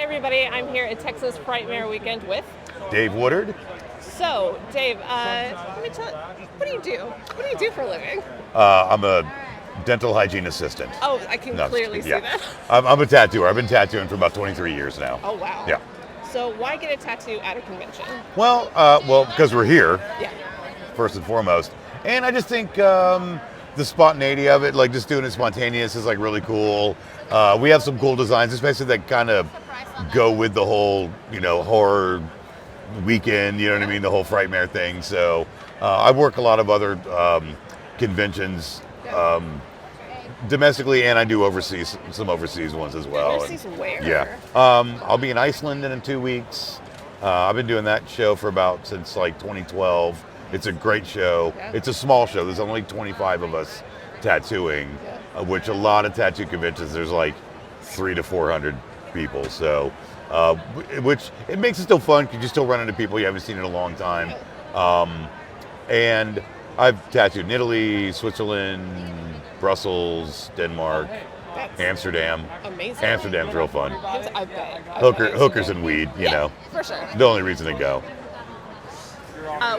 everybody. I'm here at Texas Frightmare weekend with Dave Woodard. So, Dave, let me tell you, what do you do? What do you do for a living? I'm a dental hygiene assistant. Oh, I can clearly see that. I'm a tattooer. I've been tattooing for about 23 years now. Oh, wow. Yeah. So why get a tattoo at a convention? Well, because we're here, Yeah. first and foremost. And I just think the spontaneity of it, like just doing it spontaneous is like really cool. We have some cool designs, especially that kind of go with the whole, horror weekend, you know what I mean? The whole Frightmare thing. So I work a lot of other conventions domestically, and I do some overseas ones as well. Overseas where? Yeah. I'll be in Iceland in 2 weeks. I've been doing that show since like 2012. It's a great show. Yeah. It's a small show. There's only 25 of us tattooing, which a lot of tattoo conventions, there's like 300 to 400 people. So, which it makes it still fun because you still run into people you haven't seen in a long time. And I've tattooed in Italy, Switzerland, Brussels, Denmark, Amsterdam. Amazing. Amsterdam's real fun. I bet. Hookers and weed, you know. For sure. The only reason to go.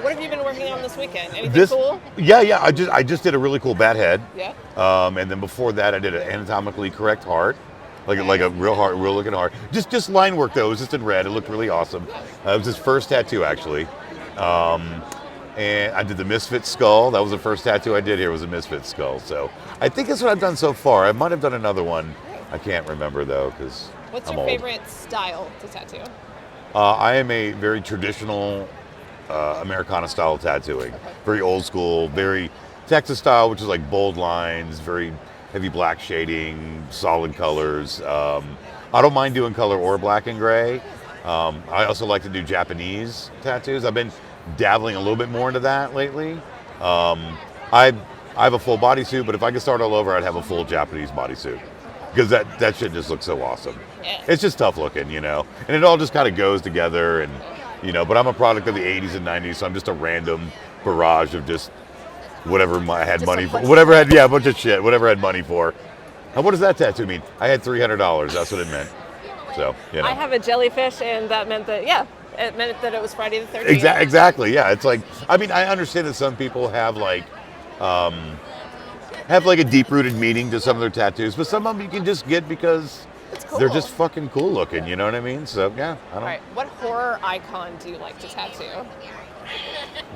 What have you been working on this weekend? Anything cool? Yeah. I just did a really cool bat head. Yeah. And then before that, I did an anatomically correct heart, like a real looking heart. Just line work though. It was just in red. It looked really awesome. It was his first tattoo actually. And I did the Misfit skull. That was the first tattoo I did here, was a Misfit skull. So I think that's what I've done so far. I might have done another one. I can't remember though, because What's I'm your old. favorite style to tattoo? I am a very traditional Americana style tattooing. Very old school, very Texas style, which is like bold lines, very heavy black shading, solid colors. I don't mind doing color or black and gray. I also like to do Japanese tattoos. I've been dabbling a little bit more into that lately. I have a full bodysuit, but if I could start all over, I'd have a full Japanese bodysuit. Because that shit just looks so awesome. Yeah. It's just tough looking, and it all just kind of goes together, and but I'm a product of the 80s and 90s, so I'm just a random barrage of just whatever I had money for. A bunch of shit, whatever I had money for. And what does that tattoo mean? I had $300, that's what it meant. So, I have a jellyfish, and that meant that, it meant that it was Friday the 13th. Exactly, yeah. It's like, I understand that some people have like a deep-rooted meaning to some of their tattoos, but some of them you can just get because It's cool. they're just fucking cool looking, you know what I mean? So, yeah, I don't All right, what horror icon do you like to tattoo?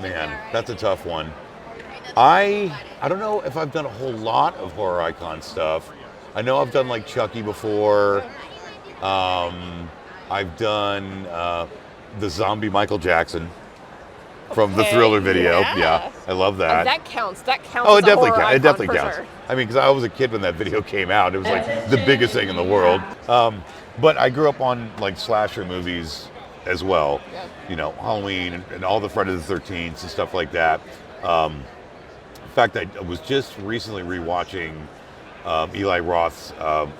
Man, that's a tough one. I don't know if I've done a whole lot of horror icon stuff. I know I've done like Chucky before. I've done the zombie Michael Jackson from the Thriller video. Yeah, I love that. That counts. Oh, it as a definitely horror counts. It icon definitely for counts. sure. I mean, because I was a kid when that video came out. It was like the biggest thing in the world. But I grew up on like slasher movies as well. Yeah. Halloween and all the Friday the 13th and stuff like that. In fact, I was just recently rewatching Eli Roth's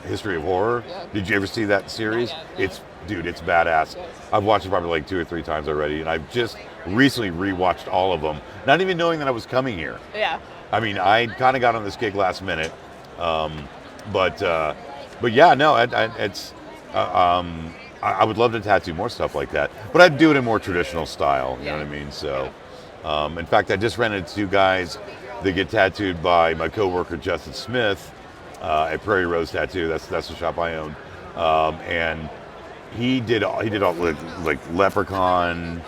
History of Horror. Yeah. Did you ever see that series? Not yet, no. It's badass. Yes. I've watched it probably like 2 or 3 times already, and I've just recently rewatched all of them, not even knowing that I was coming here. Yeah. I mean, I kind of got on this gig last minute, but yeah, no, I would love to tattoo more stuff like that, but I'd do it in more traditional style. You know what I mean? So, in fact, I just ran into 2 guys that get tattooed by my coworker Justin Smith at Prairie Rose Tattoo. That's the shop I own, and he did all like Leprechaun.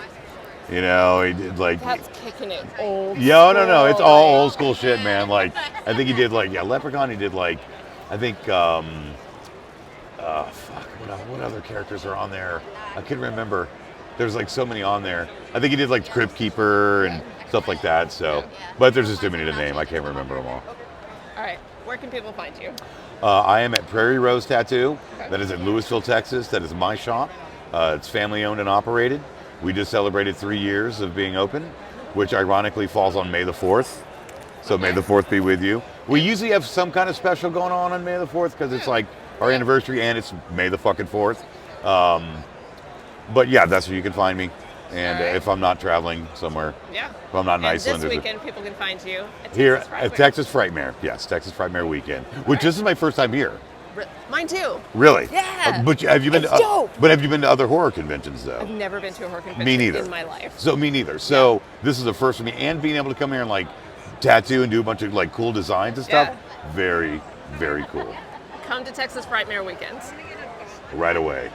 He did like. That's kicking it old. Yeah, no, it's all old school shit, man. Like, I think he did like Leprechaun. He did like, I think, what other characters are on there? I couldn't remember. There's like so many on there. I think he did like Crypt Keeper and stuff like that. So, but there's just too many to name. I can't remember them all. All right, where can people find you? I am at Prairie Rose Tattoo. Okay. That is in Louisville, Texas. That is my shop. It's family owned and operated. We just celebrated 3 years of being open, which ironically falls on May the 4th. So May the 4th be with you. We usually have some kind of special going on May the 4th because it's like our anniversary and it's May the fucking 4th. But yeah, that's where you can find me. And if I'm not traveling somewhere, if I'm not in Iceland. This weekend, people can find you at here Texas at Texas Frightmare. Yes, Texas Frightmare weekend. Which this is my first time here. Mine too. Really? Yeah. But have you been It's to? dope. But have you been to other horror conventions though? I've never been to a horror convention Me neither. in my life. So me neither. So this is the first for me, and being able to come here and like tattoo and do a bunch of like cool designs and stuff. Yeah. Very, very cool. Come to Texas Frightmare weekends. Right away.